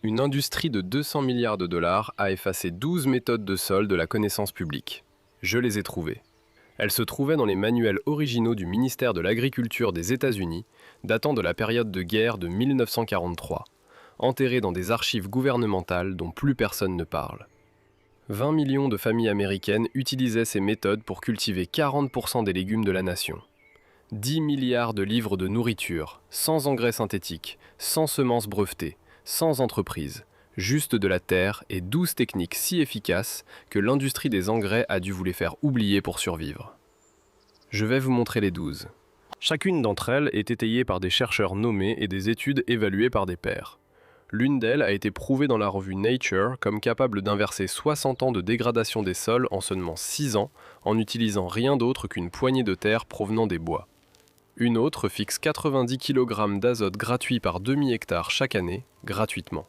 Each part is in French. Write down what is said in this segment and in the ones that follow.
Une industrie de 200 milliards de dollars a effacé 12 méthodes de sol de la connaissance publique. Je les ai trouvées. Elles se trouvaient dans les manuels originaux du ministère de l'Agriculture des États-Unis, datant de la période de guerre de 1943, enterrées dans des archives gouvernementales dont plus personne ne parle. 20 millions de familles américaines utilisaient ces méthodes pour cultiver 40% des légumes de la nation. 10 milliards de livres de nourriture, sans engrais synthétiques, sans semences brevetées, sans entreprise, juste de la terre et 12 techniques si efficaces que l'industrie des engrais a dû vous les faire oublier pour survivre. Je vais vous montrer les 12. Chacune d'entre elles est étayée par des chercheurs nommés et des études évaluées par des pairs. L'une d'elles a été prouvée dans la revue Nature comme capable d'inverser 60 ans de dégradation des sols en seulement 6 ans en n'utilisant rien d'autre qu'une poignée de terre provenant des bois. Une autre fixe 90 kg d'azote gratuit par demi-hectare chaque année, gratuitement.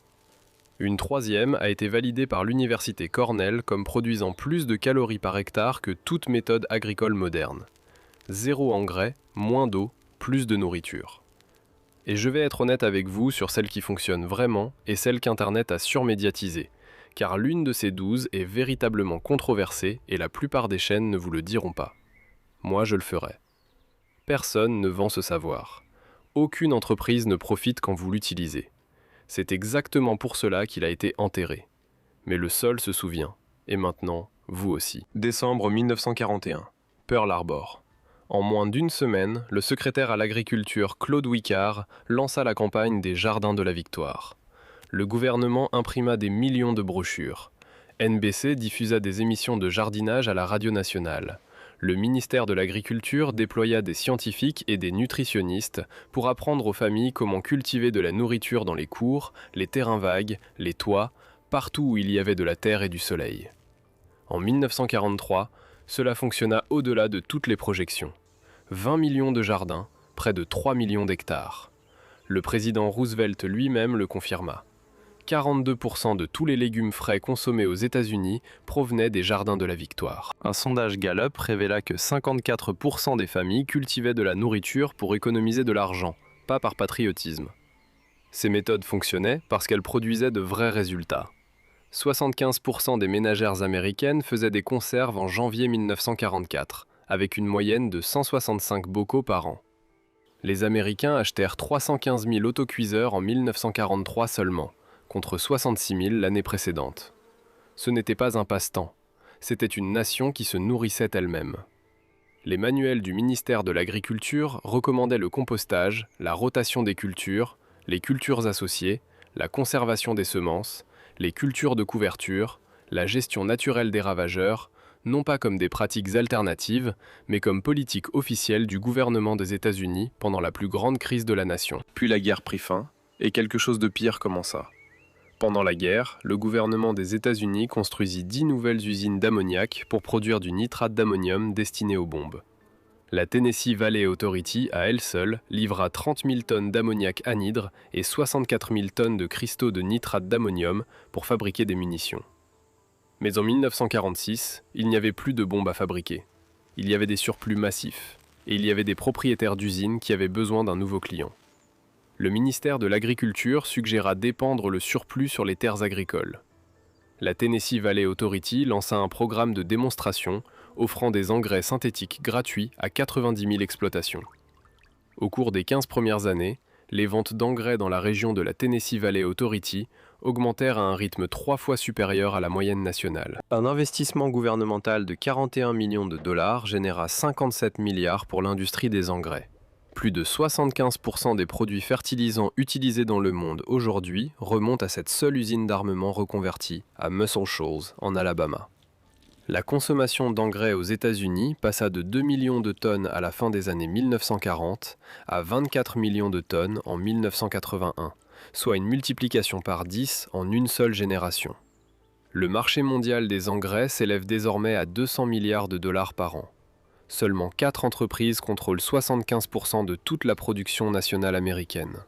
Une troisième a été validée par l'université Cornell comme produisant plus de calories par hectare que toute méthode agricole moderne. 0 engrais, moins d'eau, plus de nourriture. Et je vais être honnête avec vous sur celle qui fonctionne vraiment et celle qu'Internet a surmédiatisée, car l'une de ces 12 est véritablement controversée et la plupart des chaînes ne vous le diront pas. Moi, je le ferai. Personne ne vend ce savoir. Aucune entreprise ne profite quand vous l'utilisez. C'est exactement pour cela qu'il a été enterré. Mais le sol se souvient. Et maintenant, vous aussi. Décembre 1941. Pearl Harbor. En moins d'une semaine, le secrétaire à l'agriculture Claude Wickard lança la campagne des Jardins de la Victoire. Le gouvernement imprima des millions de brochures. NBC diffusa des émissions de jardinage à la radio nationale. Le ministère de l'Agriculture déploya des scientifiques et des nutritionnistes pour apprendre aux familles comment cultiver de la nourriture dans les cours, les terrains vagues, les toits, partout où il y avait de la terre et du soleil. En 1943, cela fonctionna au-delà de toutes les projections. 20 millions de jardins, près de 3 millions d'hectares. Le président Roosevelt lui-même le confirma. 42% de tous les légumes frais consommés aux États-Unis provenaient des Jardins de la Victoire. Un sondage Gallup révéla que 54% des familles cultivaient de la nourriture pour économiser de l'argent, pas par patriotisme. Ces méthodes fonctionnaient parce qu'elles produisaient de vrais résultats. 75% des ménagères américaines faisaient des conserves en janvier 1944, avec une moyenne de 165 bocaux par an. Les Américains achetèrent 315 000 autocuiseurs en 1943 seulement, contre 66 000 l'année précédente. Ce n'était pas un passe-temps, c'était une nation qui se nourrissait elle-même. Les manuels du ministère de l'Agriculture recommandaient le compostage, la rotation des cultures, les cultures associées, la conservation des semences, les cultures de couverture, la gestion naturelle des ravageurs, non pas comme des pratiques alternatives, mais comme politique officielle du gouvernement des États-Unis pendant la plus grande crise de la nation. Puis la guerre prit fin, et quelque chose de pire commença. Pendant la guerre, le gouvernement des États-Unis construisit 10 nouvelles usines d'ammoniac pour produire du nitrate d'ammonium destiné aux bombes. La Tennessee Valley Authority, à elle seule, livra 30 000 tonnes d'ammoniac anhydre et 64 000 tonnes de cristaux de nitrate d'ammonium pour fabriquer des munitions. Mais en 1946, il n'y avait plus de bombes à fabriquer. Il y avait des surplus massifs, et il y avait des propriétaires d'usines qui avaient besoin d'un nouveau client. Le ministère de l'Agriculture suggéra d'épandre le surplus sur les terres agricoles. La Tennessee Valley Authority lança un programme de démonstration offrant des engrais synthétiques gratuits à 90 000 exploitations. Au cours des 15 premières années, les ventes d'engrais dans la région de la Tennessee Valley Authority augmentèrent à un rythme 3 fois supérieur à la moyenne nationale. Un investissement gouvernemental de 41 millions de dollars généra 57 milliards pour l'industrie des engrais. Plus de 75% des produits fertilisants utilisés dans le monde aujourd'hui remontent à cette seule usine d'armement reconvertie, à Muscle Shoals, en Alabama. La consommation d'engrais aux États-Unis passa de 2 millions de tonnes à la fin des années 1940 à 24 millions de tonnes en 1981, soit une multiplication par 10 en une seule génération. Le marché mondial des engrais s'élève désormais à 200 milliards de dollars par an. Seulement 4 entreprises contrôlent 75% de toute la production nationale américaine.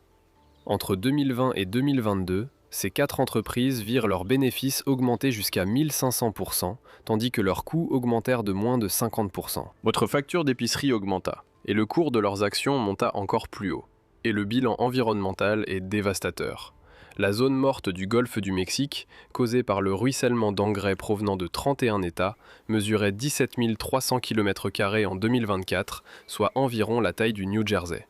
Entre 2020 et 2022, ces 4 entreprises virent leurs bénéfices augmenter jusqu'à 1500%, tandis que leurs coûts augmentèrent de moins de 50%. Votre facture d'épicerie augmenta, et le cours de leurs actions monta encore plus haut. Et le bilan environnemental est dévastateur. La zone morte du golfe du Mexique, causée par le ruissellement d'engrais provenant de 31 États, mesurait 17 300 km² en 2024, soit environ la taille du New Jersey.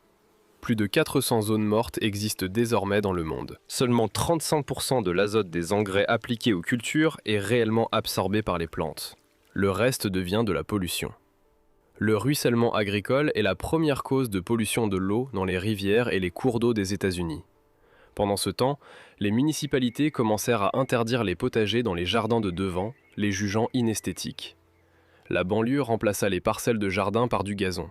Plus de 400 zones mortes existent désormais dans le monde. Seulement 35% de l'azote des engrais appliqués aux cultures est réellement absorbé par les plantes. Le reste devient de la pollution. Le ruissellement agricole est la première cause de pollution de l'eau dans les rivières et les cours d'eau des États-Unis. Pendant ce temps, les municipalités commencèrent à interdire les potagers dans les jardins de devant, les jugeant inesthétiques. La banlieue remplaça les parcelles de jardin par du gazon.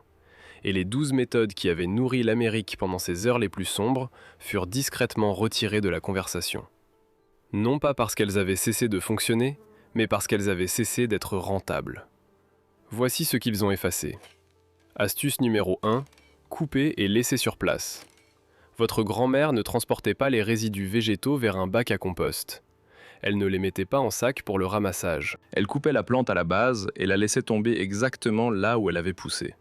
Et les 12 méthodes qui avaient nourri l'Amérique pendant ces heures les plus sombres furent discrètement retirées de la conversation. Non pas parce qu'elles avaient cessé de fonctionner, mais parce qu'elles avaient cessé d'être rentables. Voici ce qu'ils ont effacé. Astuce numéro 1, couper et laisser sur place. Votre grand-mère ne transportait pas les résidus végétaux vers un bac à compost. Elle ne les mettait pas en sac pour le ramassage. Elle coupait la plante à la base et la laissait tomber exactement là où elle avait poussé.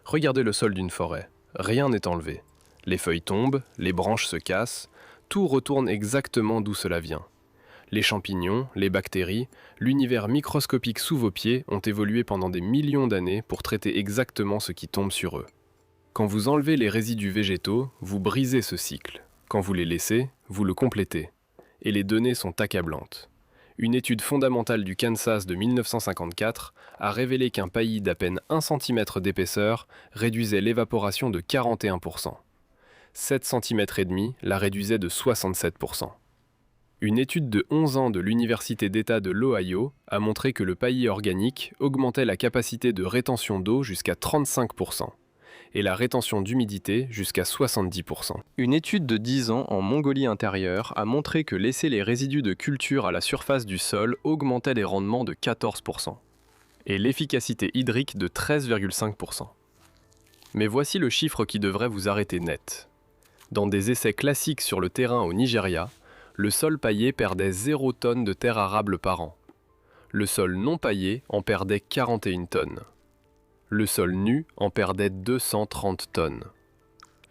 Regardez le sol d'une forêt. Rien n'est enlevé. Les feuilles tombent, les branches se cassent, tout retourne exactement d'où cela vient. Les champignons, les bactéries, l'univers microscopique sous vos pieds ont évolué pendant des millions d'années pour traiter exactement ce qui tombe sur eux. Quand vous enlevez les résidus végétaux, vous brisez ce cycle. Quand vous les laissez, vous le complétez. Et les données sont accablantes. Une étude fondamentale du Kansas de 1954 a révélé qu'un paillis d'à peine 1 cm d'épaisseur réduisait l'évaporation de 41%. 7 cm et demi la réduisait de 67%. Une étude de 11 ans de l'Université d'État de l'Ohio a montré que le paillis organique augmentait la capacité de rétention d'eau jusqu'à 35%. Et la rétention d'humidité jusqu'à 70%. Une étude de 10 ans en Mongolie intérieure a montré que laisser les résidus de culture à la surface du sol augmentait les rendements de 14%, et l'efficacité hydrique de 13,5%. Mais voici le chiffre qui devrait vous arrêter net. Dans des essais classiques sur le terrain au Nigeria, le sol paillé perdait 0 tonnes de terre arable par an. Le sol non paillé en perdait 41 tonnes. Le sol nu en perdait 230 tonnes.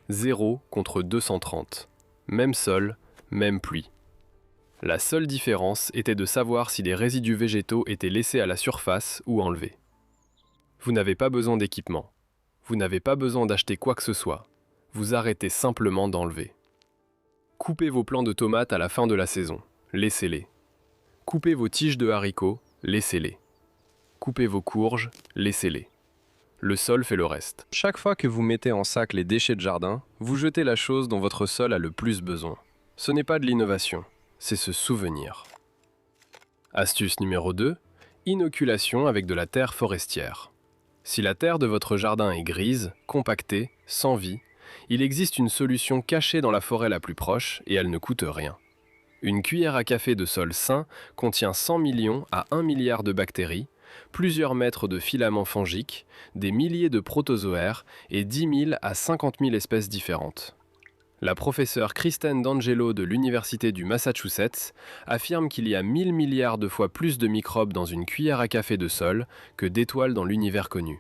0 contre 230. Même sol, même pluie. La seule différence était de savoir si les résidus végétaux étaient laissés à la surface ou enlevés. Vous n'avez pas besoin d'équipement. Vous n'avez pas besoin d'acheter quoi que ce soit. Vous arrêtez simplement d'enlever. Coupez vos plants de tomates à la fin de la saison. Laissez-les. Coupez vos tiges de haricots. Laissez-les. Coupez vos courges. Laissez-les. Le sol fait le reste. Chaque fois que vous mettez en sac les déchets de jardin, vous jetez la chose dont votre sol a le plus besoin. Ce n'est pas de l'innovation, c'est se souvenir. Astuce numéro 2, inoculation avec de la terre forestière. Si la terre de votre jardin est grise, compactée, sans vie, il existe une solution cachée dans la forêt la plus proche et elle ne coûte rien. Une cuillère à café de sol sain contient 100 millions à 1 milliard de bactéries, plusieurs mètres de filaments fongiques, des milliers de protozoaires et 10 000 à 50 000 espèces différentes. La professeure Kristen D'Angelo de l'Université du Massachusetts affirme qu'il y a 1000 milliards de fois plus de microbes dans une cuillère à café de sol que d'étoiles dans l'univers connu.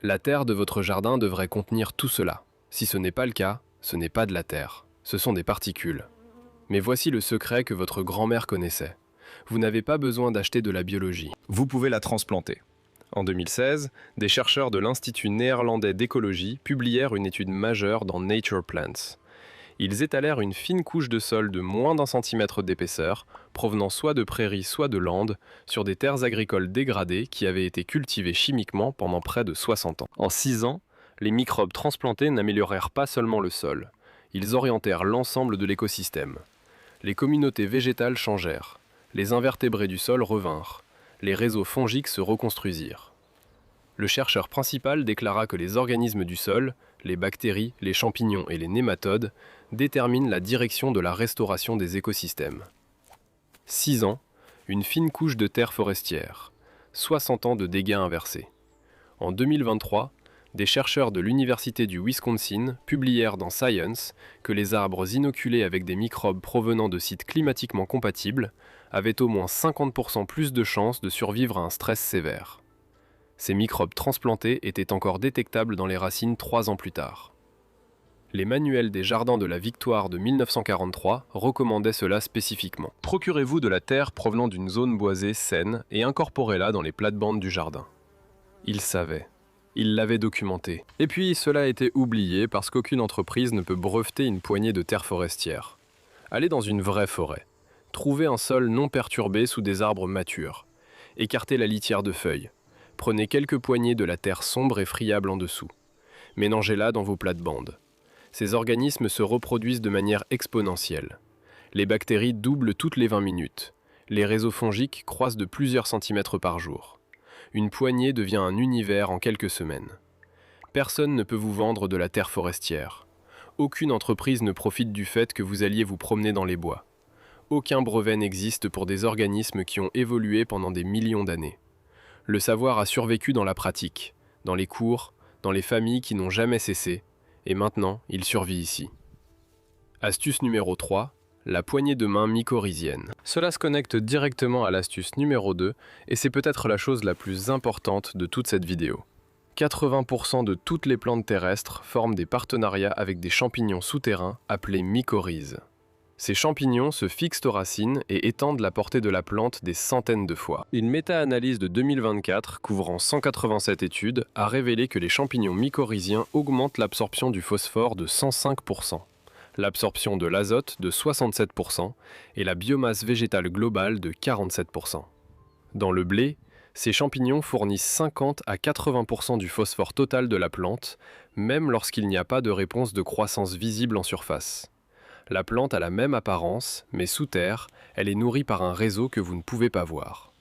La terre de votre jardin devrait contenir tout cela. Si ce n'est pas le cas, ce n'est pas de la terre, ce sont des particules. Mais voici le secret que votre grand-mère connaissait. Vous n'avez pas besoin d'acheter de la biologie. Vous pouvez la transplanter. En 2016, des chercheurs de l'Institut néerlandais d'écologie publièrent une étude majeure dans Nature Plants. Ils étalèrent une fine couche de sol de moins d'1 centimètre d'épaisseur, provenant soit de prairies soit de landes, sur des terres agricoles dégradées qui avaient été cultivées chimiquement pendant près de 60 ans. En 6 ans, les microbes transplantés n'améliorèrent pas seulement le sol. Ils orientèrent l'ensemble de l'écosystème. Les communautés végétales changèrent. Les invertébrés du sol revinrent. Les réseaux fongiques se reconstruisirent. Le chercheur principal déclara que les organismes du sol, les bactéries, les champignons et les nématodes, déterminent la direction de la restauration des écosystèmes. 6 ans, une fine couche de terre forestière. 60 ans de dégâts inversés. En 2023, des chercheurs de l'Université du Wisconsin publièrent dans Science que les arbres inoculés avec des microbes provenant de sites climatiquement compatibles avaient au moins 50% plus de chances de survivre à un stress sévère. Ces microbes transplantés étaient encore détectables dans les racines 3 ans plus tard. Les manuels des jardins de la Victoire de 1943 recommandaient cela spécifiquement. Procurez-vous de la terre provenant d'une zone boisée saine et incorporez-la dans les plates-bandes du jardin. Ils savaient. Ils l'avaient documenté. Et puis cela a été oublié parce qu'aucune entreprise ne peut breveter une poignée de terre forestière. Allez dans une vraie forêt. Trouvez un sol non perturbé sous des arbres matures. Écartez la litière de feuilles. Prenez quelques poignées de la terre sombre et friable en dessous. Mélangez-la dans vos plates-bandes. Ces organismes se reproduisent de manière exponentielle. Les bactéries doublent toutes les 20 minutes. Les réseaux fongiques croissent de plusieurs centimètres par jour. Une poignée devient un univers en quelques semaines. Personne ne peut vous vendre de la terre forestière. Aucune entreprise ne profite du fait que vous alliez vous promener dans les bois. Aucun brevet n'existe pour des organismes qui ont évolué pendant des millions d'années. Le savoir a survécu dans la pratique, dans les cours, dans les familles qui n'ont jamais cessé, et maintenant, il survit ici. Astuce numéro 3, la poignée de main mycorhizienne. Cela se connecte directement à l'astuce numéro 2, et c'est peut-être la chose la plus importante de toute cette vidéo. 80% de toutes les plantes terrestres forment des partenariats avec des champignons souterrains appelés mycorhizes. Ces champignons se fixent aux racines et étendent la portée de la plante des centaines de fois. Une méta-analyse de 2024, couvrant 187 études, a révélé que les champignons mycorhiziens augmentent l'absorption du phosphore de 105%, l'absorption de l'azote de 67% et la biomasse végétale globale de 47%. Dans le blé, ces champignons fournissent 50 à 80% du phosphore total de la plante, même lorsqu'il n'y a pas de réponse de croissance visible en surface. La plante a la même apparence, mais sous terre, elle est nourrie par un réseau que vous ne pouvez pas voir.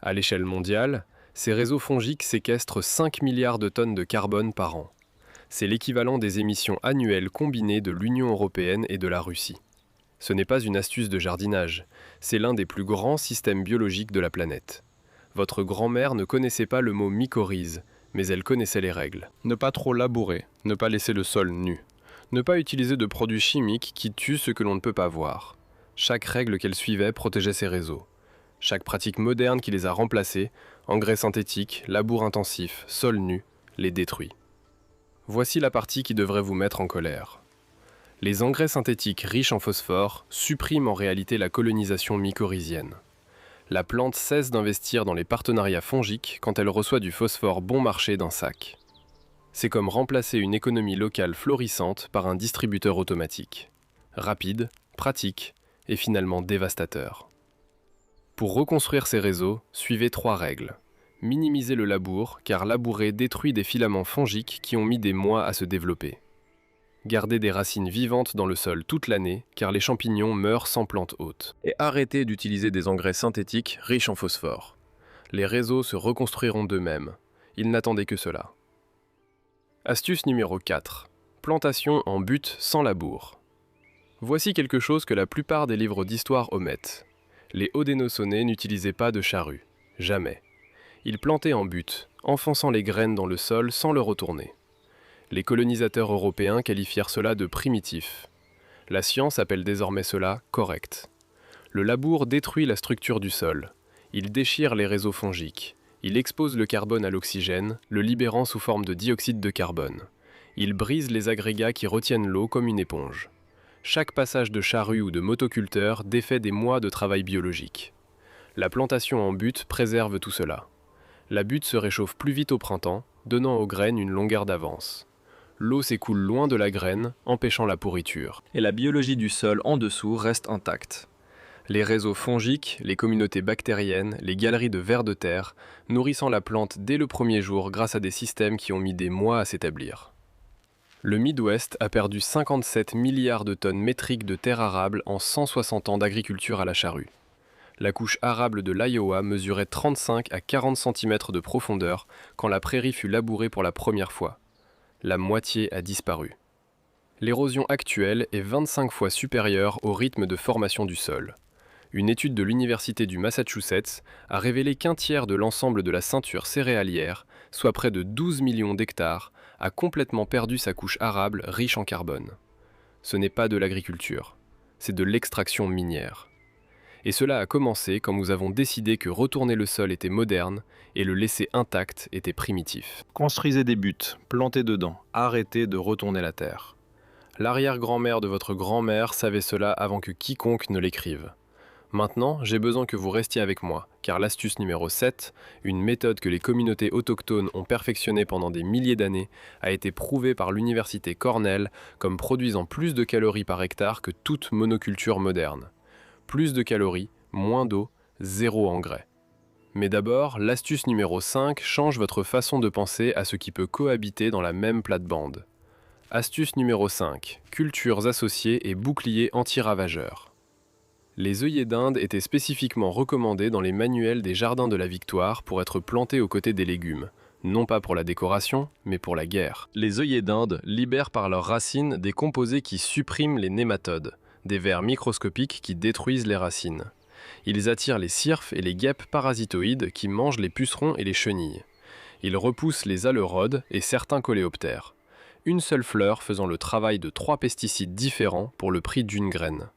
À l'échelle mondiale, ces réseaux fongiques séquestrent 5 milliards de tonnes de carbone par an. C'est l'équivalent des émissions annuelles combinées de l'Union européenne et de la Russie. Ce n'est pas une astuce de jardinage, c'est l'un des plus grands systèmes biologiques de la planète. Votre grand-mère ne connaissait pas le mot mycorhize, mais elle connaissait les règles. Ne pas trop labourer, ne pas laisser le sol nu. Ne pas utiliser de produits chimiques qui tuent ce que l'on ne peut pas voir. Chaque règle qu'elle suivait protégeait ses réseaux. Chaque pratique moderne qui les a remplacés, engrais synthétiques, labour intensif, sol nu, les détruit. Voici la partie qui devrait vous mettre en colère. Les engrais synthétiques riches en phosphore suppriment en réalité la colonisation mycorhizienne. La plante cesse d'investir dans les partenariats fongiques quand elle reçoit du phosphore bon marché d'un sac. C'est comme remplacer une économie locale florissante par un distributeur automatique. Rapide, pratique et finalement dévastateur. Pour reconstruire ces réseaux, suivez 3 règles. Minimisez le labour, car labourer détruit des filaments fongiques qui ont mis des mois à se développer. Gardez des racines vivantes dans le sol toute l'année, car les champignons meurent sans plante haute. Et arrêtez d'utiliser des engrais synthétiques riches en phosphore. Les réseaux se reconstruiront d'eux-mêmes. Ils n'attendaient que cela. Astuce numéro 4. Plantation en butte sans labour. Voici quelque chose que la plupart des livres d'histoire omettent. Les Haudénosaunais n'utilisaient pas de charrue. Jamais. Ils plantaient en butte, enfonçant les graines dans le sol sans le retourner. Les colonisateurs européens qualifièrent cela de primitif. La science appelle désormais cela correct. Le labour détruit la structure du sol. Il déchire les réseaux fongiques. Il expose le carbone à l'oxygène, le libérant sous forme de dioxyde de carbone. Il brise les agrégats qui retiennent l'eau comme une éponge. Chaque passage de charrue ou de motoculteur défait des mois de travail biologique. La plantation en butte préserve tout cela. La butte se réchauffe plus vite au printemps, donnant aux graines une longueur d'avance. L'eau s'écoule loin de la graine, empêchant la pourriture. Et la biologie du sol en dessous reste intacte. Les réseaux fongiques, les communautés bactériennes, les galeries de vers de terre, nourrissant la plante dès le premier jour grâce à des systèmes qui ont mis des mois à s'établir. Le Midwest a perdu 57 milliards de tonnes métriques de terre arable en 160 ans d'agriculture à la charrue. La couche arable de l'Iowa mesurait 35 à 40 cm de profondeur quand la prairie fut labourée pour la première fois. La moitié a disparu. L'érosion actuelle est 25 fois supérieure au rythme de formation du sol. Une étude de l'Université du Massachusetts a révélé qu'un tiers de l'ensemble de la ceinture céréalière, soit près de 12 millions d'hectares, a complètement perdu sa couche arable riche en carbone. Ce n'est pas de l'agriculture, c'est de l'extraction minière. Et cela a commencé quand nous avons décidé que retourner le sol était moderne et le laisser intact était primitif. Construisez des buttes, plantez dedans, arrêtez de retourner la terre. L'arrière-grand-mère de votre grand-mère savait cela avant que quiconque ne l'écrive. Maintenant, j'ai besoin que vous restiez avec moi, car l'astuce numéro 7, une méthode que les communautés autochtones ont perfectionnée pendant des milliers d'années, a été prouvée par l'université Cornell comme produisant plus de calories par hectare que toute monoculture moderne. Plus de calories, moins d'eau, zéro engrais. Mais d'abord, l'astuce numéro 5 change votre façon de penser à ce qui peut cohabiter dans la même plate-bande. Astuce numéro 5, cultures associées et boucliers anti-ravageurs. Les œillets d'Inde étaient spécifiquement recommandés dans les manuels des jardins de la Victoire pour être plantés aux côtés des légumes, non pas pour la décoration, mais pour la guerre. Les œillets d'Inde libèrent par leurs racines des composés qui suppriment les nématodes, des vers microscopiques qui détruisent les racines. Ils attirent les cirfes et les guêpes parasitoïdes qui mangent les pucerons et les chenilles. Ils repoussent les alerodes et certains coléoptères. Une seule fleur faisant le travail de 3 pesticides différents pour le prix d'une graine.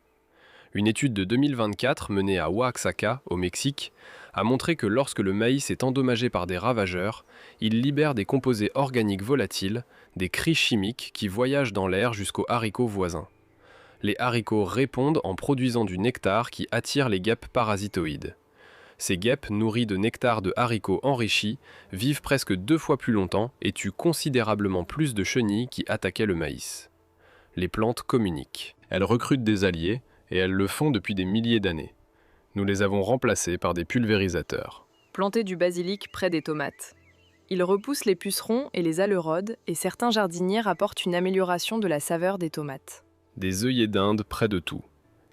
Une étude de 2024 menée à Oaxaca, au Mexique, a montré que lorsque le maïs est endommagé par des ravageurs, il libère des composés organiques volatiles, des cris chimiques qui voyagent dans l'air jusqu'aux haricots voisins. Les haricots répondent en produisant du nectar qui attire les guêpes parasitoïdes. Ces guêpes, nourries de nectar de haricots enrichis, vivent presque 2 fois plus longtemps et tuent considérablement plus de chenilles qui attaquaient le maïs. Les plantes communiquent. Elles recrutent des alliés, et elles le font depuis des milliers d'années. Nous les avons remplacés par des pulvérisateurs. Plantez du basilic près des tomates. Il repousse les pucerons et les alerodes et certains jardiniers rapportent une amélioration de la saveur des tomates. Des œillets d'Inde près de tout.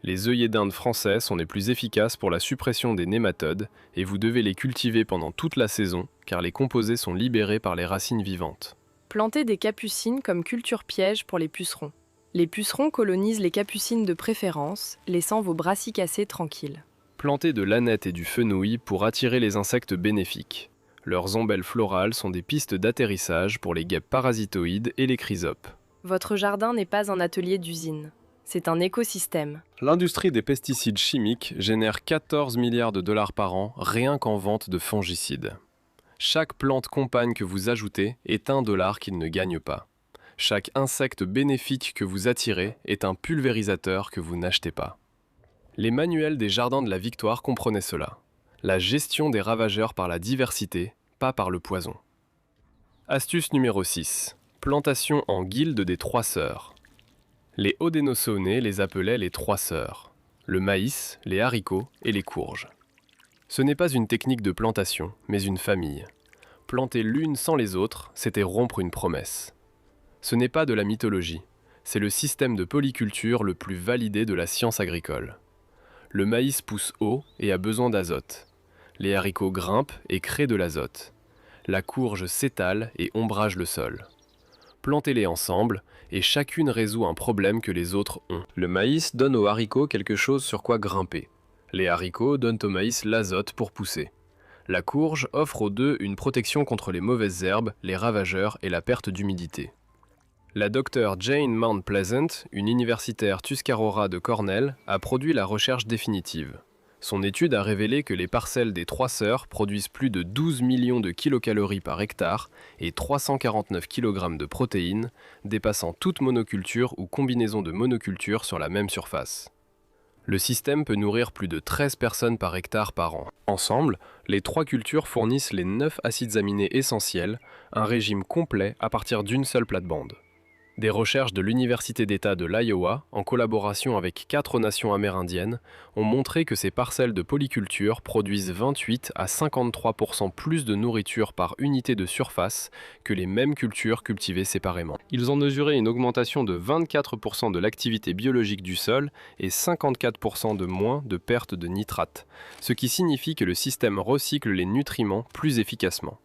Les œillets d'Inde français sont les plus efficaces pour la suppression des nématodes et vous devez les cultiver pendant toute la saison car les composés sont libérés par les racines vivantes. Plantez des capucines comme culture piège pour les pucerons. Les pucerons colonisent les capucines de préférence, laissant vos brassicacées tranquilles. Plantez de l'aneth et du fenouil pour attirer les insectes bénéfiques. Leurs ombelles florales sont des pistes d'atterrissage pour les guêpes parasitoïdes et les chrysopes. Votre jardin n'est pas un atelier d'usine. C'est un écosystème. L'industrie des pesticides chimiques génère 14 milliards de dollars par an rien qu'en vente de fongicides. Chaque plante compagne que vous ajoutez est $1 qu'il ne gagne pas. Chaque insecte bénéfique que vous attirez est un pulvérisateur que vous n'achetez pas. Les manuels des jardins de la Victoire comprenaient cela. La gestion des ravageurs par la diversité, pas par le poison. Astuce numéro 6. Plantation en guilde des 3 sœurs. Les Haudenosaunais les appelaient les 3 sœurs. Le maïs, les haricots et les courges. Ce n'est pas une technique de plantation, mais une famille. Planter l'une sans les autres, c'était rompre une promesse. Ce n'est pas de la mythologie, c'est le système de polyculture le plus validé de la science agricole. Le maïs pousse haut et a besoin d'azote. Les haricots grimpent et créent de l'azote. La courge s'étale et ombrage le sol. Plantez-les ensemble et chacune résout un problème que les autres ont. Le maïs donne aux haricots quelque chose sur quoi grimper. Les haricots donnent au maïs l'azote pour pousser. La courge offre aux deux une protection contre les mauvaises herbes, les ravageurs et la perte d'humidité. La docteure Jane Mount Pleasant, une universitaire Tuscarora de Cornell, a produit la recherche définitive. Son étude a révélé que les parcelles des 3 sœurs produisent plus de 12 millions de kilocalories par hectare et 349 kg de protéines, dépassant toute monoculture ou combinaison de monocultures sur la même surface. Le système peut nourrir plus de 13 personnes par hectare par an. Ensemble, les 3 cultures fournissent les 9 acides aminés essentiels, un régime complet à partir d'une seule plate-bande. Des recherches de l'Université d'État de l'Iowa, en collaboration avec 4 nations amérindiennes, ont montré que ces parcelles de polyculture produisent 28 à 53% plus de nourriture par unité de surface que les mêmes cultures cultivées séparément. Ils ont mesuré une augmentation de 24% de l'activité biologique du sol et 54% de moins de perte de nitrates, ce qui signifie que le système recycle les nutriments plus efficacement.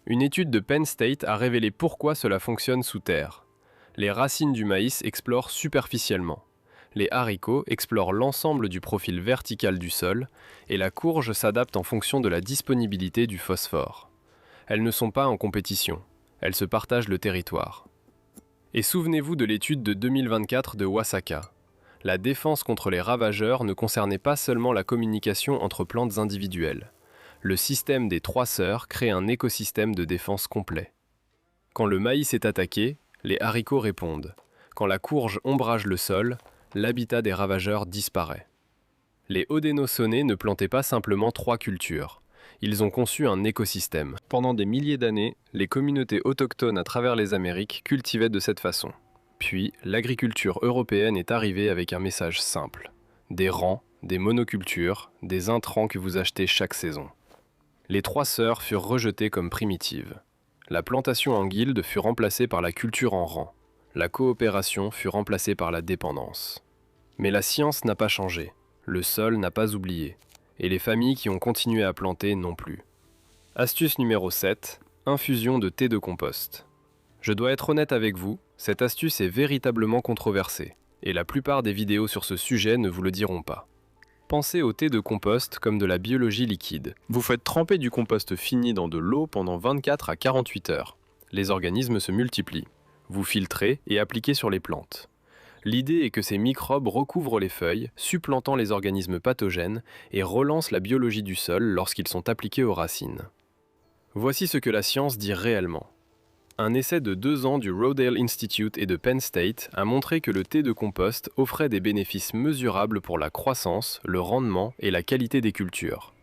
Une étude de Penn State a révélé pourquoi cela fonctionne sous terre. Les racines du maïs explorent superficiellement. Les haricots explorent l'ensemble du profil vertical du sol et la courge s'adapte en fonction de la disponibilité du phosphore. Elles ne sont pas en compétition, elles se partagent le territoire. Et souvenez-vous de l'étude de 2024 de Oaxaca. La défense contre les ravageurs ne concernait pas seulement la communication entre plantes individuelles. Le système des 3 sœurs crée un écosystème de défense complet. Quand le maïs est attaqué, les haricots répondent. Quand la courge ombrage le sol, l'habitat des ravageurs disparaît. Les Haudenosaunee ne plantaient pas simplement 3 cultures. Ils ont conçu un écosystème. Pendant des milliers d'années, les communautés autochtones à travers les Amériques cultivaient de cette façon. Puis, l'agriculture européenne est arrivée avec un message simple. Des rangs, des monocultures, des intrants que vous achetez chaque saison. Les 3 sœurs furent rejetées comme primitives. La plantation en guilde fut remplacée par la culture en rang. La coopération fut remplacée par la dépendance. Mais la science n'a pas changé, le sol n'a pas oublié, et les familles qui ont continué à planter non plus. Astuce numéro 7, infusion de thé de compost. Je dois être honnête avec vous, cette astuce est véritablement controversée, et la plupart des vidéos sur ce sujet ne vous le diront pas. Pensez au thé de compost comme de la biologie liquide. Vous faites tremper du compost fini dans de l'eau pendant 24 à 48 heures. Les organismes se multiplient. Vous filtrez et appliquez sur les plantes. L'idée est que ces microbes recouvrent les feuilles, supplantant les organismes pathogènes et relancent la biologie du sol lorsqu'ils sont appliqués aux racines. Voici ce que la science dit réellement. Un essai de 2 ans du Rodale Institute et de Penn State a montré que le thé de compost offrait des bénéfices mesurables pour la croissance, le rendement et la qualité des cultures.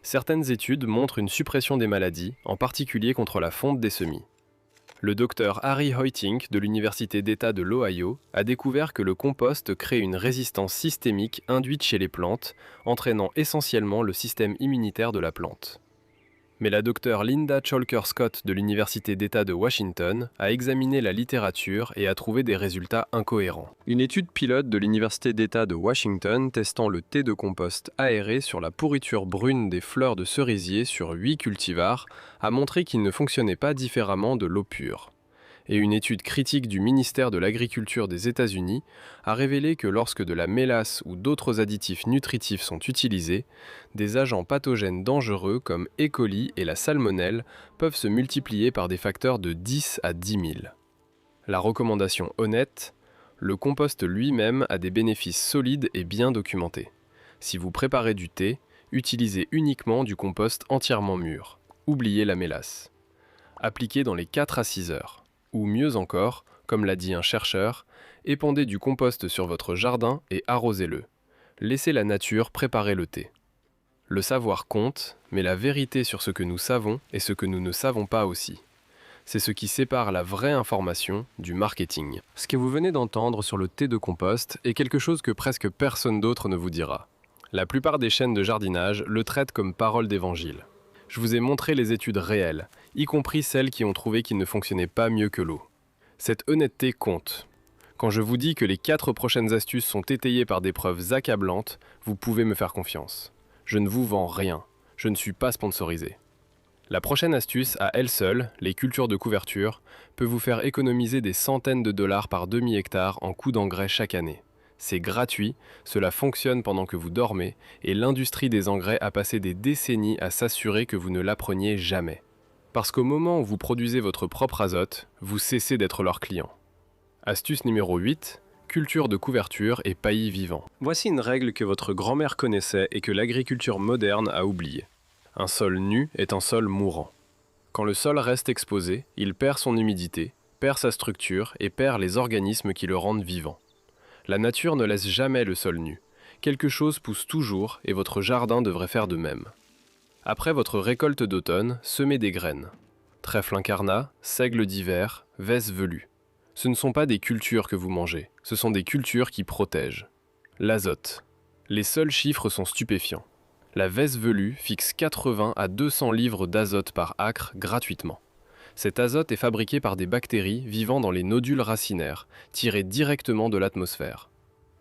Certaines études montrent une suppression des maladies, en particulier contre la fonte des semis. Le docteur Harry Hoytink de l'Université d'État de l'Ohio a découvert que le compost crée une résistance systémique induite chez les plantes, entraînant essentiellement le système immunitaire de la plante. Mais la docteure Linda Chalker-Scott de l'Université d'État de Washington a examiné la littérature et a trouvé des résultats incohérents. Une étude pilote de l'Université d'État de Washington testant le thé de compost aéré sur la pourriture brune des fleurs de cerisier sur 8 cultivars a montré qu'il ne fonctionnait pas différemment de l'eau pure. Et une étude critique du ministère de l'Agriculture des États-Unis a révélé que lorsque de la mélasse ou d'autres additifs nutritifs sont utilisés, des agents pathogènes dangereux comme E. coli et la salmonelle peuvent se multiplier par des facteurs de 10 à 10 000. La recommandation honnête, le compost lui-même a des bénéfices solides et bien documentés. Si vous préparez du thé, utilisez uniquement du compost entièrement mûr. Oubliez la mélasse. Appliquez dans les 4 à 6 heures. Ou mieux encore, comme l'a dit un chercheur, épandez du compost sur votre jardin et arrosez-le. Laissez la nature préparer le thé. Le savoir compte, mais la vérité sur ce que nous savons et ce que nous ne savons pas aussi. C'est ce qui sépare la vraie information du marketing. Ce que vous venez d'entendre sur le thé de compost est quelque chose que presque personne d'autre ne vous dira. La plupart des chaînes de jardinage le traitent comme parole d'évangile. Je vous ai montré les études réelles, y compris celles qui ont trouvé qu'il ne fonctionnait pas mieux que l'eau. Cette honnêteté compte. Quand je vous dis que les 4 prochaines astuces sont étayées par des preuves accablantes, vous pouvez me faire confiance. Je ne vous vends rien. Je ne suis pas sponsorisé. La prochaine astuce, à elle seule, les cultures de couverture, peut vous faire économiser des centaines de dollars par demi-hectare en coûts d'engrais chaque année. C'est gratuit, cela fonctionne pendant que vous dormez, et l'industrie des engrais a passé des décennies à s'assurer que vous ne l'appreniez jamais. Parce qu'au moment où vous produisez votre propre azote, vous cessez d'être leur client. Astuce numéro 8, culture de couverture et paillis vivant. Voici une règle que votre grand-mère connaissait et que l'agriculture moderne a oubliée. Un sol nu est un sol mourant. Quand le sol reste exposé, il perd son humidité, perd sa structure et perd les organismes qui le rendent vivant. La nature ne laisse jamais le sol nu. Quelque chose pousse toujours et votre jardin devrait faire de même. Après votre récolte d'automne, semez des graines. Trèfle incarnat, seigle d'hiver, vesse velue. Ce ne sont pas des cultures que vous mangez, ce sont des cultures qui protègent. L'azote. Les seuls chiffres sont stupéfiants. La vesse velue fixe 80 à 200 livres d'azote par acre gratuitement. Cet azote est fabriqué par des bactéries vivant dans les nodules racinaires, tirés directement de l'atmosphère.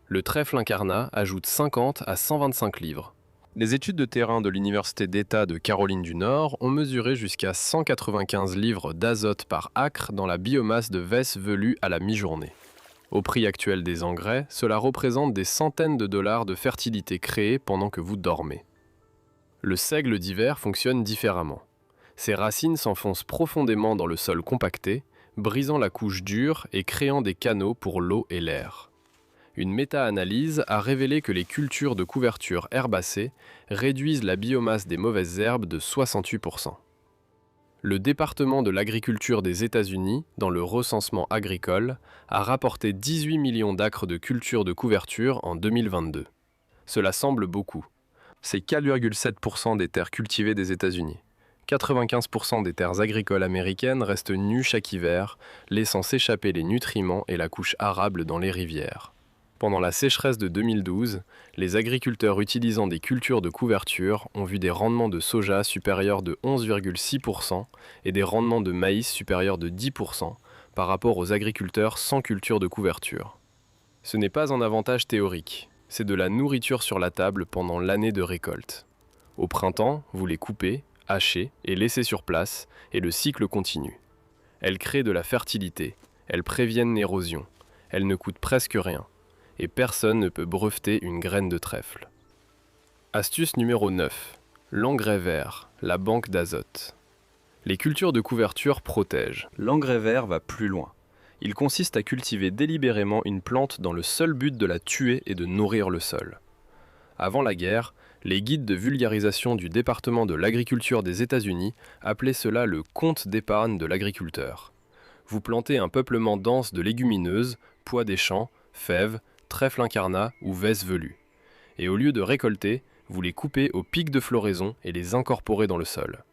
Le trèfle incarnat ajoute 50 à 125 livres. Les études de terrain de l'Université d'État de Caroline du Nord ont mesuré jusqu'à 195 livres d'azote par acre dans la biomasse de vesse velue à la mi-journée. Au prix actuel des engrais, cela représente des centaines de dollars de fertilité créée pendant que vous dormez. Le seigle d'hiver fonctionne différemment. Ses racines s'enfoncent profondément dans le sol compacté, brisant la couche dure et créant des canaux pour l'eau et l'air. Une méta-analyse a révélé que les cultures de couverture herbacées réduisent la biomasse des mauvaises herbes de 68%. Le département de l'agriculture des États-Unis, dans le recensement agricole, a rapporté 18 millions d'acres de culture de couverture en 2022. Cela semble beaucoup. C'est 4,7% des terres cultivées des États-Unis. 95% des terres agricoles américaines restent nues chaque hiver, laissant s'échapper les nutriments et la couche arable dans les rivières. Pendant la sécheresse de 2012, les agriculteurs utilisant des cultures de couverture ont vu des rendements de soja supérieurs de 11,6% et des rendements de maïs supérieurs de 10% par rapport aux agriculteurs sans culture de couverture. Ce n'est pas un avantage théorique, c'est de la nourriture sur la table pendant l'année de récolte. Au printemps, vous les coupez, hachez et laissez sur place, et le cycle continue. Elles créent de la fertilité, elles préviennent l'érosion, elles ne coûtent presque rien. Et personne ne peut breveter une graine de trèfle. Astuce numéro 9. L'engrais vert, la banque d'azote. Les cultures de couverture protègent. L'engrais vert va plus loin. Il consiste à cultiver délibérément une plante dans le seul but de la tuer et de nourrir le sol. Avant la guerre, les guides de vulgarisation du département de l'agriculture des États-Unis appelaient cela le compte d'épargne de l'agriculteur. Vous plantez un peuplement dense de légumineuses, pois des champs, fèves, trèfle incarnat ou vesse velue. Et au lieu de récolter, vous les coupez au pic de floraison et les incorporez dans le sol.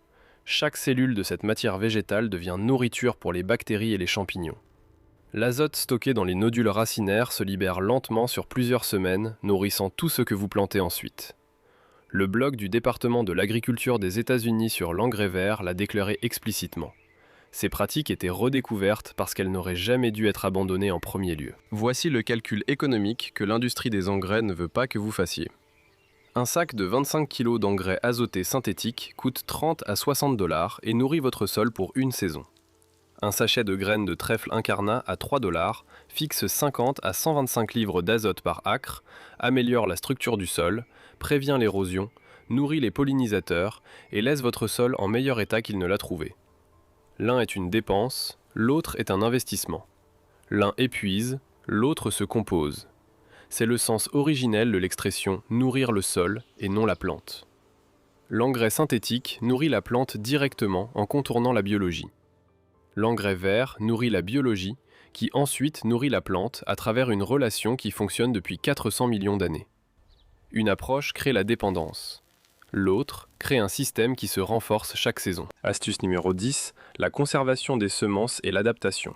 Chaque cellule de cette matière végétale devient nourriture pour les bactéries et les champignons. L'azote stocké dans les nodules racinaires se libère lentement sur plusieurs semaines, nourrissant tout ce que vous plantez ensuite. Le blog du département de l'agriculture des États-Unis sur l'engrais vert l'a déclaré explicitement. Ces pratiques étaient redécouvertes parce qu'elles n'auraient jamais dû être abandonnées en premier lieu. Voici le calcul économique que l'industrie des engrais ne veut pas que vous fassiez. Un sac de 25 kg d'engrais azotés synthétiques coûte 30 à 60 $ et nourrit votre sol pour une saison. Un sachet de graines de trèfle incarnat à 3 $ fixe 50 à 125 livres d'azote par acre, améliore la structure du sol, prévient l'érosion, nourrit les pollinisateurs et laisse votre sol en meilleur état qu'il ne l'a trouvé. L'un est une dépense, l'autre est un investissement. L'un épuise, l'autre se compose. C'est le sens originel de l'expression « nourrir le sol » et non la plante. L'engrais synthétique nourrit la plante directement en contournant la biologie. L'engrais vert nourrit la biologie, qui ensuite nourrit la plante à travers une relation qui fonctionne depuis 400 millions d'années. Une approche crée la dépendance. L'autre crée un système qui se renforce chaque saison. Astuce numéro 10, la conservation des semences et l'adaptation.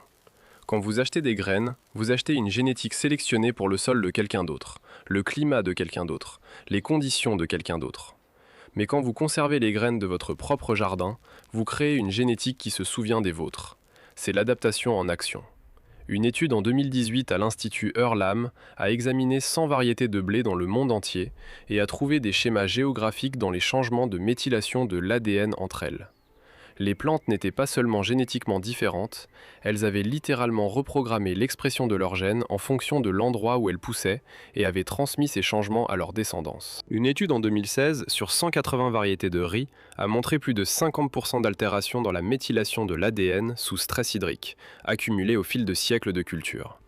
Quand vous achetez des graines, vous achetez une génétique sélectionnée pour le sol de quelqu'un d'autre, le climat de quelqu'un d'autre, les conditions de quelqu'un d'autre. Mais quand vous conservez les graines de votre propre jardin, vous créez une génétique qui se souvient des vôtres. C'est l'adaptation en action. Une étude en 2018 à l'Institut Earlham a examiné 100 variétés de blé dans le monde entier et a trouvé des schémas géographiques dans les changements de méthylation de l'ADN entre elles. Les plantes n'étaient pas seulement génétiquement différentes, elles avaient littéralement reprogrammé l'expression de leurs gènes en fonction de l'endroit où elles poussaient et avaient transmis ces changements à leur descendance. Une étude en 2016 sur 180 variétés de riz a montré plus de 50% d'altération dans la méthylation de l'ADN sous stress hydrique, accumulée au fil de siècles de culture.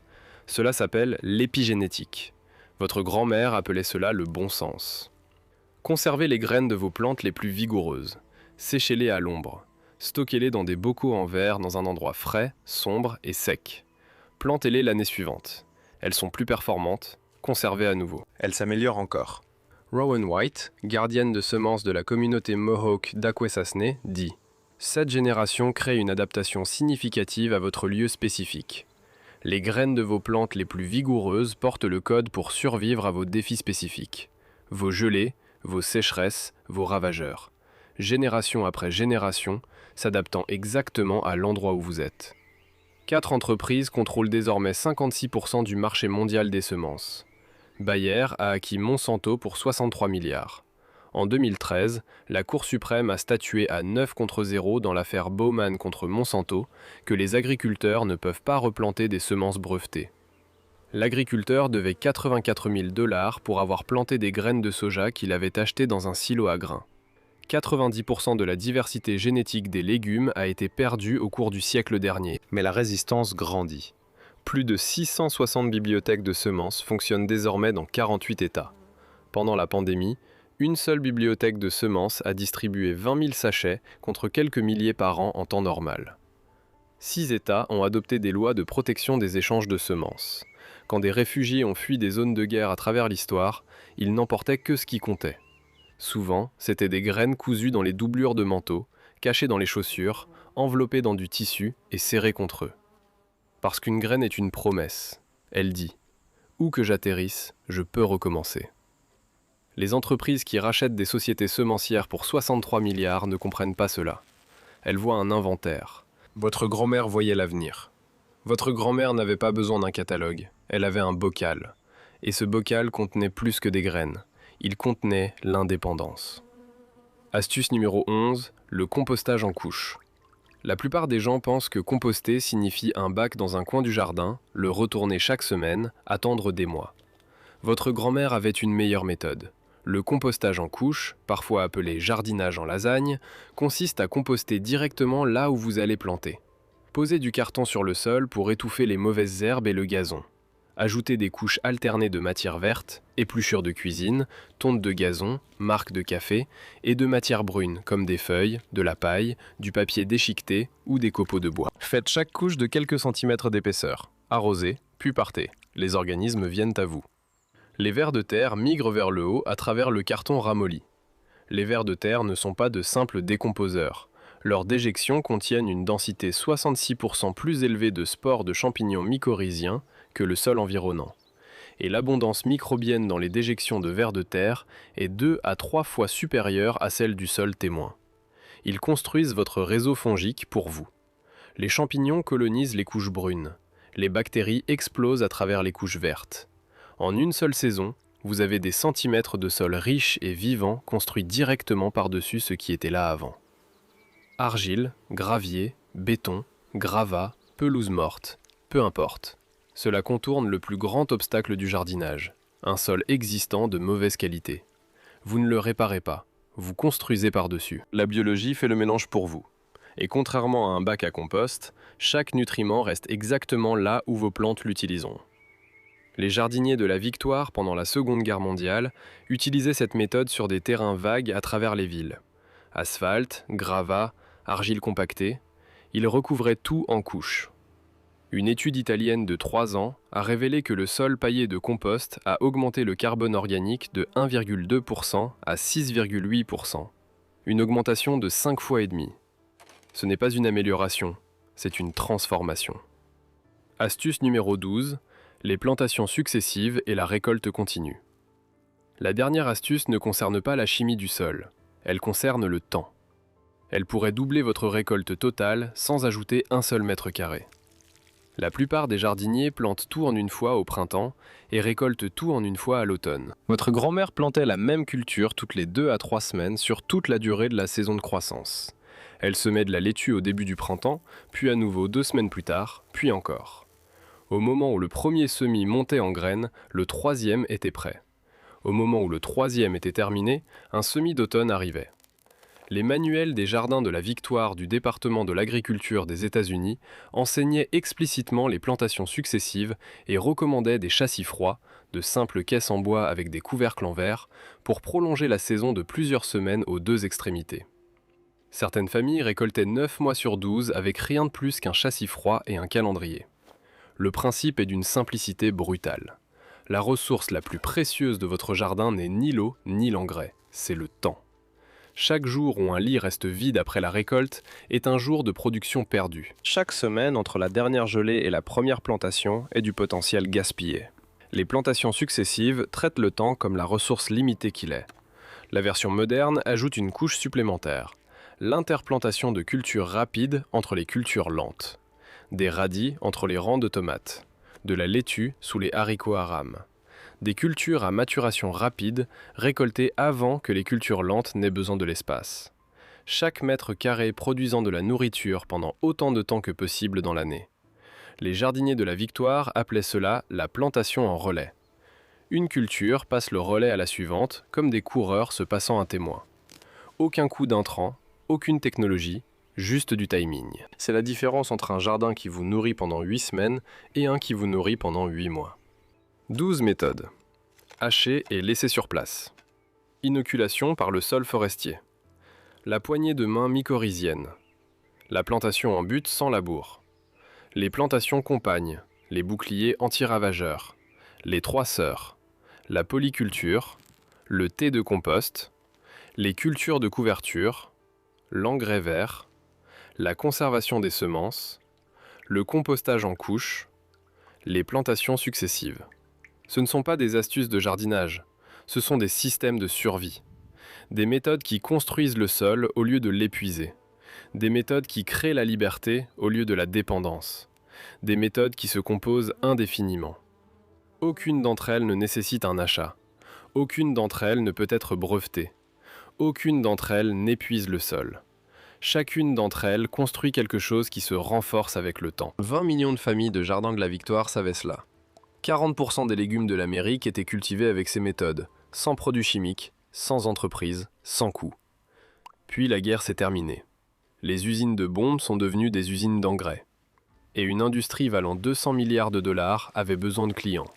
Cela s'appelle l'épigénétique. Votre grand-mère appelait cela le bon sens. Conservez les graines de vos plantes les plus vigoureuses. Séchez-les à l'ombre. Stockez-les dans des bocaux en verre dans un endroit frais, sombre et sec. Plantez-les l'année suivante. Elles sont plus performantes, conservez à nouveau. Elles s'améliorent encore. Rowan White, gardienne de semences de la communauté Mohawk d'Akwesasne, dit « Cette génération crée une adaptation significative à votre lieu spécifique. Les graines de vos plantes les plus vigoureuses portent le code pour survivre à vos défis spécifiques. Vos gelées, vos sécheresses, vos ravageurs. Génération après génération, s'adaptant exactement à l'endroit où vous êtes. 4 entreprises contrôlent désormais 56% du marché mondial des semences. Bayer a acquis Monsanto pour 63 milliards. En 2013, la Cour suprême a statué à 9 contre 0 dans l'affaire Bowman contre Monsanto que les agriculteurs ne peuvent pas replanter des semences brevetées. L'agriculteur devait 84 000 $ pour avoir planté des graines de soja qu'il avait achetées dans un silo à grains. 90% de la diversité génétique des légumes a été perdue au cours du siècle dernier. Mais la résistance grandit. Plus de 660 bibliothèques de semences fonctionnent désormais dans 48 États. Pendant la pandémie, Une seule bibliothèque de semences a distribué 20 000 sachets contre quelques milliers par an en temps normal. 6 États ont adopté des lois de protection des échanges de semences. Quand des réfugiés ont fui des zones de guerre à travers l'histoire, ils n'emportaient que ce qui comptait. Souvent, c'étaient des graines cousues dans les doublures de manteaux, cachées dans les chaussures, enveloppées dans du tissu et serrées contre eux. Parce qu'une graine est une promesse. Elle dit « Où que j'atterrisse, je peux recommencer ». Les entreprises qui rachètent des sociétés semencières pour 63 milliards ne comprennent pas cela. Elles voient un inventaire. Votre grand-mère voyait l'avenir. Votre grand-mère n'avait pas besoin d'un catalogue, elle avait un bocal. Et ce bocal contenait plus que des graines. Il contenait l'indépendance. Astuce numéro 11, le compostage en couche. La plupart des gens pensent que composter signifie un bac dans un coin du jardin, le retourner chaque semaine, attendre des mois. Votre grand-mère avait une meilleure méthode. Le compostage en couche, parfois appelé jardinage en lasagne, consiste à composter directement là où vous allez planter. Posez du carton sur le sol pour étouffer les mauvaises herbes et le gazon. Ajoutez des couches alternées de matière verte, épluchures de cuisine, tonte de gazon, marc de café et de matière brune comme des feuilles, de la paille, du papier déchiqueté ou des copeaux de bois. Faites chaque couche de quelques centimètres d'épaisseur. Arrosez, puis partez. Les organismes viennent à vous. Les vers de terre migrent vers le haut à travers le carton ramolli. Les vers de terre ne sont pas de simples décomposeurs. Leurs déjections contiennent une densité 66% plus élevée de spores de champignons mycorhiziens que le sol environnant. Et l'abondance microbienne dans les déjections de vers de terre est 2 à 3 fois supérieure à celle du sol témoin. Ils construisent votre réseau fongique pour vous. Les champignons colonisent les couches brunes. Les bactéries explosent à travers les couches vertes. En une seule saison, vous avez des centimètres de sol riches et vivants construits directement par-dessus ce qui était là avant. Argile, gravier, béton, gravat, pelouse morte, peu importe. Cela contourne le plus grand obstacle du jardinage, un sol existant de mauvaise qualité. Vous ne le réparez pas, vous construisez par-dessus. La biologie fait le mélange pour vous. Et contrairement à un bac à compost, chaque nutriment reste exactement là où vos plantes l'utiliseront. Les jardiniers de la Victoire pendant la Seconde Guerre mondiale utilisaient cette méthode sur des terrains vagues à travers les villes. Asphalte, gravat, argile compactée, ils recouvraient tout en couches. Une étude italienne de 3 ans a révélé que le sol paillé de compost a augmenté le carbone organique de 1,2% à 6,8%. Une augmentation de 5 fois et demi. Ce n'est pas une amélioration, c'est une transformation. Astuce numéro 12. Les plantations successives et la récolte continue. La dernière astuce ne concerne pas la chimie du sol, elle concerne le temps. Elle pourrait doubler votre récolte totale sans ajouter un seul mètre carré. La plupart des jardiniers plantent tout en une fois au printemps et récoltent tout en une fois à l'automne. Votre grand-mère plantait la même culture toutes les 2 à 3 semaines sur toute la durée de la saison de croissance. Elle semait de la laitue au début du printemps, puis à nouveau 2 semaines plus tard, puis encore. Au moment où le premier semis montait en graines, le troisième était prêt. Au moment où le troisième était terminé, un semis d'automne arrivait. Les manuels des jardins de la Victoire du département de l'agriculture des États-Unis enseignaient explicitement les plantations successives et recommandaient des châssis froids, de simples caisses en bois avec des couvercles en verre, pour prolonger la saison de plusieurs semaines aux 2 extrémités. Certaines familles récoltaient 9 mois sur 12 avec rien de plus qu'un châssis froid et un calendrier. Le principe est d'une simplicité brutale. La ressource la plus précieuse de votre jardin n'est ni l'eau ni l'engrais, c'est le temps. Chaque jour où un lit reste vide après la récolte est un jour de production perdu. Chaque semaine entre la dernière gelée et la première plantation est du potentiel gaspillé. Les plantations successives traitent le temps comme la ressource limitée qu'il est. La version moderne ajoute une couche supplémentaire, l'interplantation de cultures rapides entre les cultures lentes. Des radis entre les rangs de tomates, de la laitue sous les haricots à rames. Des cultures à maturation rapide, récoltées avant que les cultures lentes n'aient besoin de l'espace. Chaque mètre carré produisant de la nourriture pendant autant de temps que possible dans l'année. Les jardiniers de la Victoire appelaient cela la plantation en relais. Une culture passe le relais à la suivante, comme des coureurs se passant un témoin. Aucun coup d'intrant, aucune technologie, juste du timing. C'est la différence entre un jardin qui vous nourrit pendant 8 semaines et un qui vous nourrit pendant 8 mois. 12 méthodes. Hacher et laisser sur place. Inoculation par le sol forestier. La poignée de main mycorhizienne. La plantation en butte sans labour. Les plantations compagnes. Les boucliers anti-ravageurs. Les trois sœurs. La polyculture. Le thé de compost. Les cultures de couverture. L'engrais vert. La conservation des semences. Le compostage en couches. Les plantations successives. Ce ne sont pas des astuces de jardinage. Ce sont des systèmes de survie. Des méthodes qui construisent le sol au lieu de l'épuiser. Des méthodes qui créent la liberté au lieu de la dépendance. Des méthodes qui se composent indéfiniment. Aucune d'entre elles ne nécessite un achat. Aucune d'entre elles ne peut être brevetée. Aucune d'entre elles n'épuise le sol. Chacune d'entre elles construit quelque chose qui se renforce avec le temps. 20 millions de familles de Jardin de la Victoire savaient cela. 40% des légumes de l'Amérique étaient cultivés avec ces méthodes, sans produits chimiques, sans entreprise, sans coût. Puis la guerre s'est terminée. Les usines de bombes sont devenues des usines d'engrais. Et une industrie valant 200 milliards de dollars avait besoin de clients.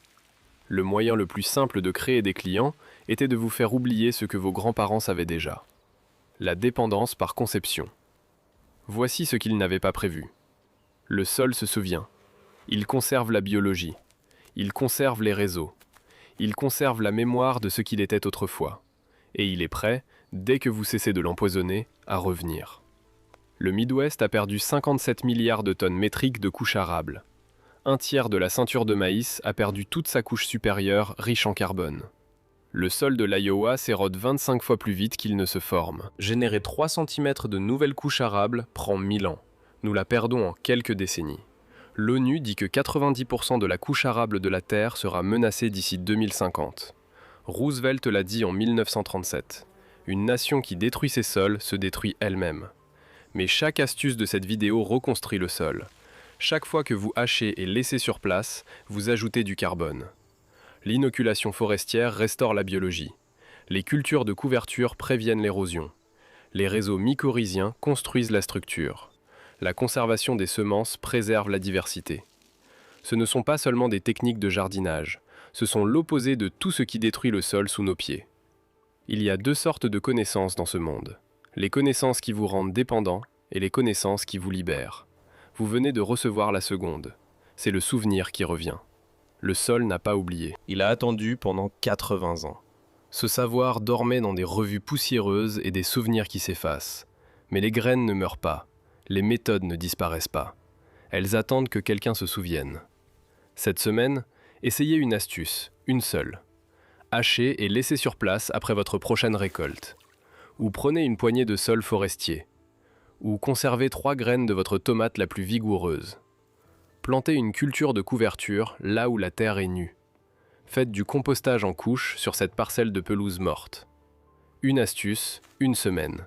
Le moyen le plus simple de créer des clients était de vous faire oublier ce que vos grands-parents savaient déjà. La dépendance par conception. Voici ce qu'ils n'avaient pas prévu. Le sol se souvient. Il conserve la biologie. Il conserve les réseaux. Il conserve la mémoire de ce qu'il était autrefois. Et il est prêt, dès que vous cessez de l'empoisonner, à revenir. Le Midwest a perdu 57 milliards de tonnes métriques de couche arable. Un tiers de la ceinture de maïs a perdu toute sa couche supérieure riche en carbone. Le sol de l'Iowa s'érode 25 fois plus vite qu'il ne se forme. Générer 3 cm de nouvelles couches arables prend 1000 ans. Nous la perdons en quelques décennies. L'ONU dit que 90% de la couche arable de la Terre sera menacée d'ici 2050. Roosevelt l'a dit en 1937. Une nation qui détruit ses sols se détruit elle-même. Mais chaque astuce de cette vidéo reconstruit le sol. Chaque fois que vous hachez et laissez sur place, vous ajoutez du carbone. L'inoculation forestière restaure la biologie. Les cultures de couverture préviennent l'érosion. Les réseaux mycorhiziens construisent la structure. La conservation des semences préserve la diversité. Ce ne sont pas seulement des techniques de jardinage, ce sont l'opposé de tout ce qui détruit le sol sous nos pieds. Il y a deux sortes de connaissances dans ce monde. Les connaissances qui vous rendent dépendants et les connaissances qui vous libèrent. Vous venez de recevoir la seconde. C'est le souvenir qui revient. Le sol n'a pas oublié. Il a attendu pendant 80 ans. Ce savoir dormait dans des revues poussiéreuses et des souvenirs qui s'effacent. Mais les graines ne meurent pas. Les méthodes ne disparaissent pas. Elles attendent que quelqu'un se souvienne. Cette semaine, essayez une astuce, une seule. Hachez et laissez sur place après votre prochaine récolte. Ou prenez une poignée de sol forestier. Ou conservez 3 graines de votre tomate la plus vigoureuse. Plantez une culture de couverture là où la terre est nue. Faites du compostage en couches sur cette parcelle de pelouse morte. Une astuce, une semaine.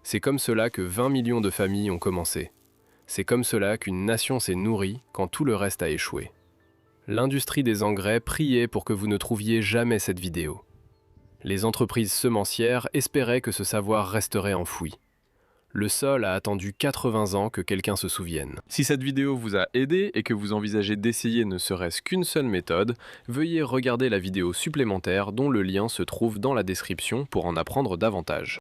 C'est comme cela que 20 millions de familles ont commencé. C'est comme cela qu'une nation s'est nourrie quand tout le reste a échoué. L'industrie des engrais priait pour que vous ne trouviez jamais cette vidéo. Les entreprises semencières espéraient que ce savoir resterait enfoui. Le sol a attendu 80 ans que quelqu'un se souvienne. Si cette vidéo vous a aidé et que vous envisagez d'essayer ne serait-ce qu'une seule méthode, veuillez regarder la vidéo supplémentaire dont le lien se trouve dans la description pour en apprendre davantage.